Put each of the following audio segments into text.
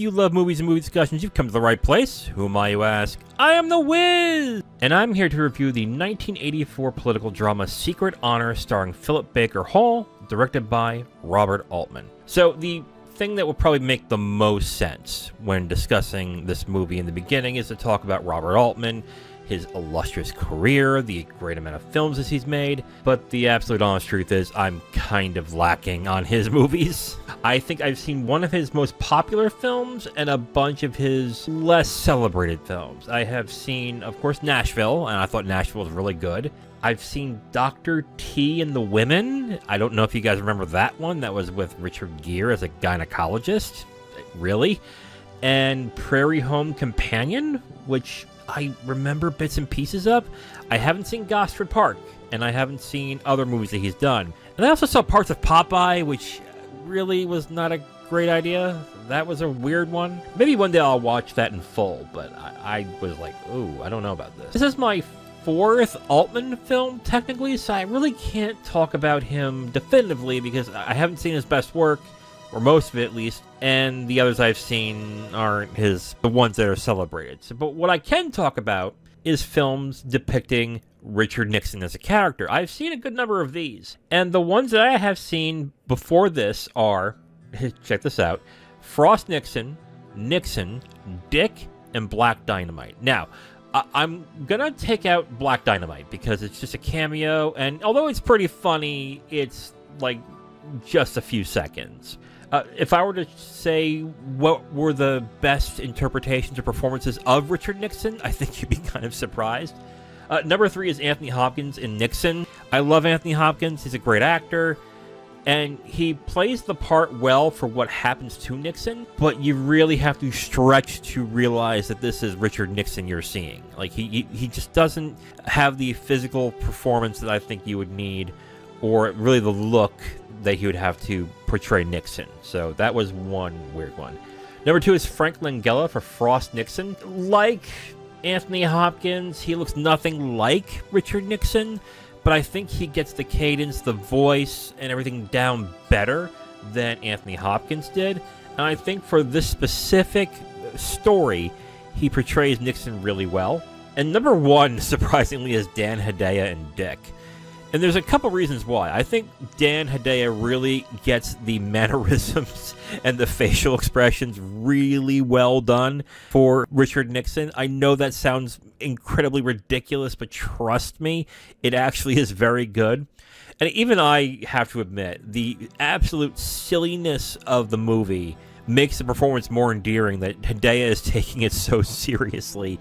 you love movies and movie discussions, you've come to the right place. Who am I, you ask? I am the Wiz! And I'm here to review the 1984 political drama Secret Honor starring Philip Baker Hall, directed by Robert Altman. So the thing that would probably make the most sense when discussing this movie in the beginning is to talk about Robert Altman, his illustrious career, the great amount of films that he's made, but the absolute honest truth is I'm kind of lacking on his movies. I think I've seen one of his most popular films and a bunch of his less celebrated films. I have seen, of course, Nashville, and I thought Nashville was really good. I've seen Dr. T and the Women. I don't know if you guys remember that one. That was with Richard Gere as a gynecologist. Really? And Prairie Home Companion, which I remember bits and pieces of. I haven't seen Gosford Park, and I haven't seen other movies that he's done. And I also saw parts of Popeye, which really was not a great idea. That was a weird one. Maybe one day I'll watch that in full, but I was like, ooh, I don't know about this. This is my fourth Altman film, technically, so I really can't talk about him definitively because I haven't seen his best work, or most of it at least, and the others I've seen aren't the ones that are celebrated. So, but what I can talk about is films depicting Richard Nixon as a character. I've seen a good number of these, and the ones that I have seen before this are, check this out, Frost Nixon, Nixon, Dick, and Black Dynamite. Now, I'm gonna take out Black Dynamite because it's just a cameo, and although it's pretty funny, it's like just a few seconds. If I were to say what were the best interpretations or performances of Richard Nixon, I think you'd be kind of surprised. Number 3 is Anthony Hopkins in Nixon. I love Anthony Hopkins. He's a great actor, and he plays the part well for what happens to Nixon, but you really have to stretch to realize that this is Richard Nixon you're seeing. Like, he just doesn't have the physical performance that I think you would need, or really the look that he would have to portray Nixon. So that was one weird one. Number 2 is Frank Langella for Frost Nixon. Like Anthony Hopkins, he looks nothing like Richard Nixon, but I think he gets the cadence, the voice, and everything down better than Anthony Hopkins did. And I think for this specific story, he portrays Nixon really well. And number 1, surprisingly, is Dan Hedaya and Dick. And there's a couple reasons why. I think Dan Hedaya really gets the mannerisms and the facial expressions really well done for Richard Nixon. I know that sounds incredibly ridiculous, but trust me, it actually is very good. And even I have to admit, the absolute silliness of the movie makes the performance more endearing, that Hedaya is taking it so seriously,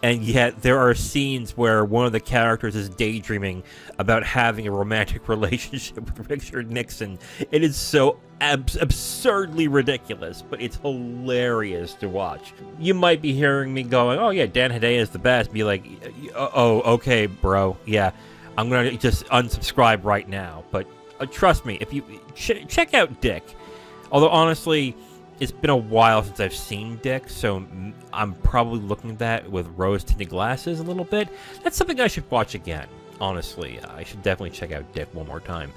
and yet there are scenes where one of the characters is daydreaming about having a romantic relationship with Richard Nixon. It is so absurdly ridiculous, but it's hilarious to watch. You might be hearing me going, oh yeah, Dan Hedaya is the best, be like, oh, okay, bro, yeah, I'm gonna just unsubscribe right now. But trust me, if you check out Dick, although honestly, it's been a while since I've seen Dick, so I'm probably looking at that with rose-tinted glasses a little bit. That's something I should watch again, honestly. I should definitely check out Dick one more time.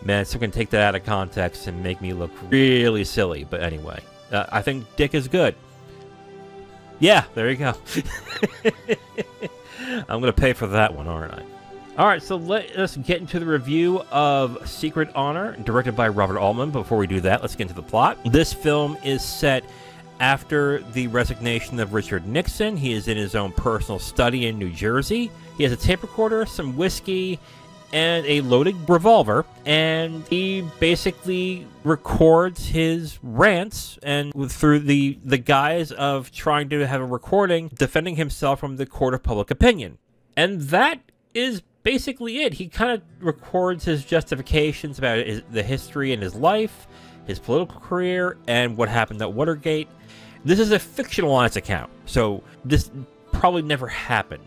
Man, so I'm going to take that out of context and make me look really silly, but anyway. I think Dick is good. Yeah, there you go. I'm going to pay for that one, aren't I? Alright, so let us get into the review of Secret Honor, directed by Robert Altman. Before we do that, let's get into the plot. This film is set after the resignation of Richard Nixon. He is in his own personal study in New Jersey. He has a tape recorder, some whiskey, and a loaded revolver, and he basically records his rants and through the guise of trying to have a recording defending himself from the court of public opinion. And that is basically it. He kind of records his justifications about the history in his life, his political career, and what happened at Watergate. This is a fictionalized account, so this probably never happened.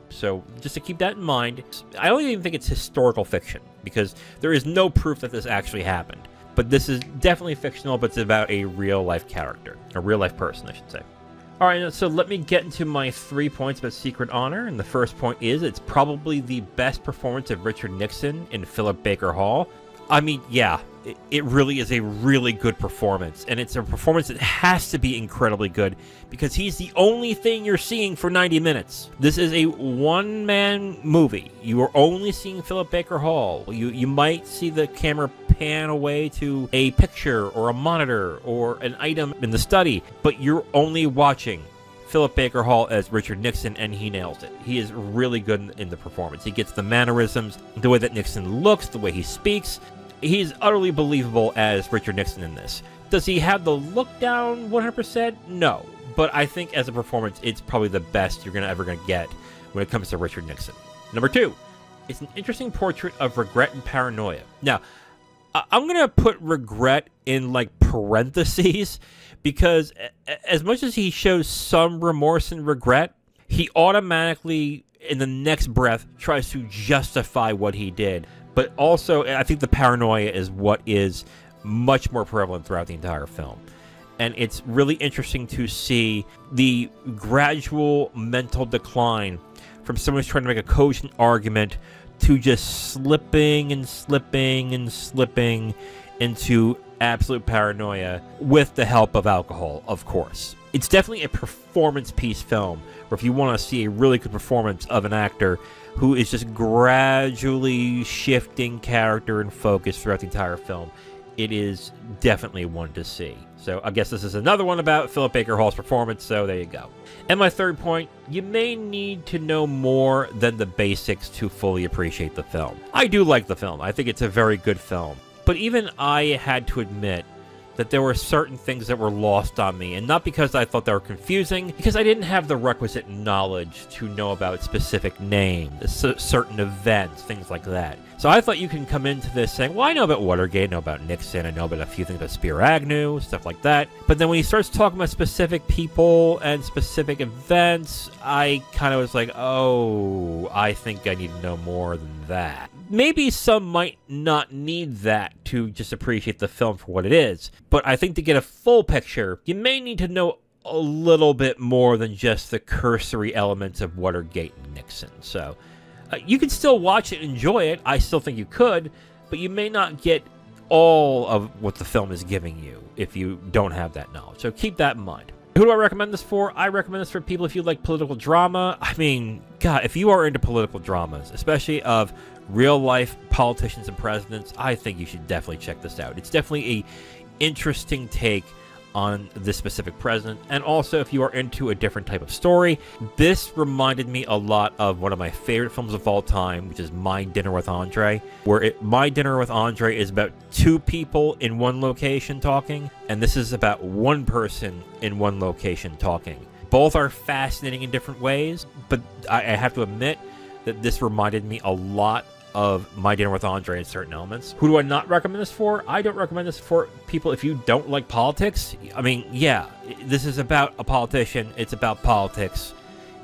So just to keep that in mind, I don't even think it's historical fiction, because there is no proof that this actually happened. But this is definitely fictional, but it's about a real-life character, a real-life person, I should say. Alright, so let me get into my 3 points about Secret Honor, and the first point is it's probably the best performance of Richard Nixon in Philip Baker Hall. I mean, yeah, it really is a really good performance. And it's a performance that has to be incredibly good because he's the only thing you're seeing for 90 minutes. This is a one-man movie. You are only seeing Philip Baker Hall. You might see the camera pan away to a picture or a monitor or an item in the study, but you're only watching Philip Baker Hall as Richard Nixon, and he nails it. He is really good in the performance. He gets the mannerisms, the way that Nixon looks, the way he speaks. He's utterly believable as Richard Nixon in this. Does he have the look down 100%? No. But I think as a performance, it's probably the best you're ever going to get when it comes to Richard Nixon. Number 2, it's an interesting portrait of regret and paranoia. Now, I'm going to put regret in like parentheses because as much as he shows some remorse and regret, he automatically, in the next breath, tries to justify what he did. But also, I think the paranoia is what is much more prevalent throughout the entire film. And it's really interesting to see the gradual mental decline from someone who's trying to make a cogent argument to just slipping and slipping and slipping into absolute paranoia with the help of alcohol, of course. It's definitely a performance piece film where if you want to see a really good performance of an actor who is just gradually shifting character and focus throughout the entire film, it is definitely one to see. So I guess this is another one about Philip Baker Hall's performance, so there you go. And my third point, you may need to know more than the basics to fully appreciate the film. I do like the film. I think it's a very good film. But even I had to admit that there were certain things that were lost on me, and not because I thought they were confusing, because I didn't have the requisite knowledge to know about specific names, certain events, things like that. So I thought you can come into this saying, well, I know about Watergate, I know about Nixon, I know about a few things about Spiro Agnew, stuff like that. But then when he starts talking about specific people and specific events, I kind of was like, oh, I think I need to know more than that. Maybe some might not need that to just appreciate the film for what it is, but I think to get a full picture, you may need to know a little bit more than just the cursory elements of Watergate and Nixon. So you can still watch it and enjoy it. I still think you could, but you may not get all of what the film is giving you if you don't have that knowledge. So keep that in mind. Who do I recommend this for? I recommend this for people if you like political drama. I mean, God, if you are into political dramas, especially of real-life politicians and presidents, I think you should definitely check this out. It's definitely a interesting take on this specific president, and also if you are into a different type of story. This reminded me a lot of one of my favorite films of all time, which is My Dinner with Andre, where My Dinner with Andre is about two people in one location talking, and this is about one person in one location talking. Both are fascinating in different ways, but I have to admit that this reminded me a lot of My Dinner with Andre in certain elements. Who do I not recommend this for? I don't recommend this for people if you don't like politics. I mean, yeah, this is about a politician. It's about politics.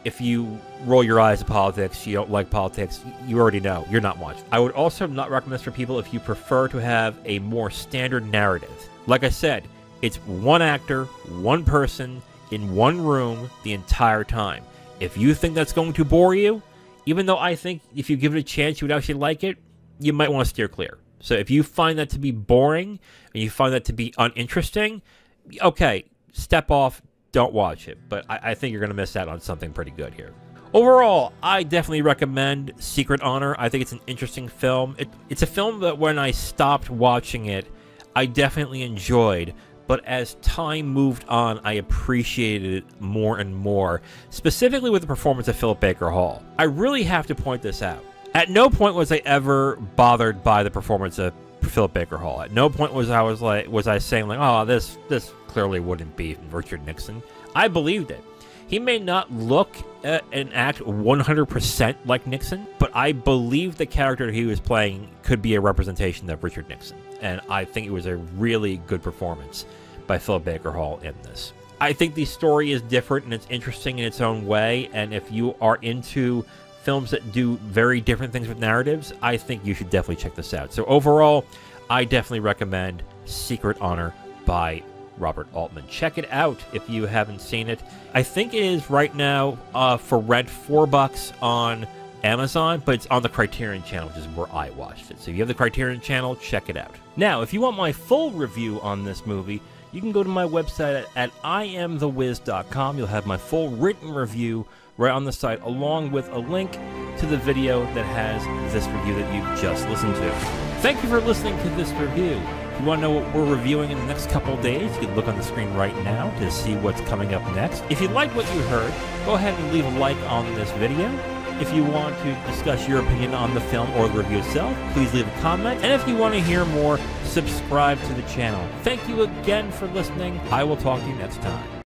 If you roll your eyes at politics, you don't like politics, you already know. You're not watching. I would also not recommend this for people if you prefer to have a more standard narrative. Like I said, it's one actor, one person, in one room the entire time. If you think that's going to bore you, even though I think if you give it a chance, you would actually like it, you might want to steer clear. So if you find that to be boring, and you find that to be uninteresting, okay, step off, don't watch it. But I think you're going to miss out on something pretty good here. Overall, I definitely recommend Secret Honor. I think it's an interesting film. It's a film that when I stopped watching it, I definitely enjoyed. But as time moved on, I appreciated it more and more, specifically with the performance of Philip Baker Hall. I really have to point this out. At no point was I ever bothered by the performance of Philip Baker Hall. At no point was I saying like, oh, this clearly wouldn't be Richard Nixon. I believed it. He may not look and act 100% like Nixon, but I believe the character he was playing could be a representation of Richard Nixon. And I think it was a really good performance by Philip Baker Hall in this. I think the story is different and it's interesting in its own way, and if you are into films that do very different things with narratives, I think you should definitely check this out. So overall, I definitely recommend Secret Honor by Robert Altman. Check it out if you haven't seen it. I think it is right now for rent $4 on Amazon, but it's on the Criterion channel, which is where I watched it. So if you have the Criterion channel, check it out. Now, if you want my full review on this movie, you can go to my website at IamTheWiz.com. You'll have my full written review right on the site, along with a link to the video that has this review that you've just listened to. Thank you for listening to this review. If you want to know what we're reviewing in the next couple of days, you can look on the screen right now to see what's coming up next. If you like what you heard, go ahead and leave a like on this video. If you want to discuss your opinion on the film or the review itself, please leave a comment. And if you want to hear more, subscribe to the channel. Thank you again for listening. I will talk to you next time.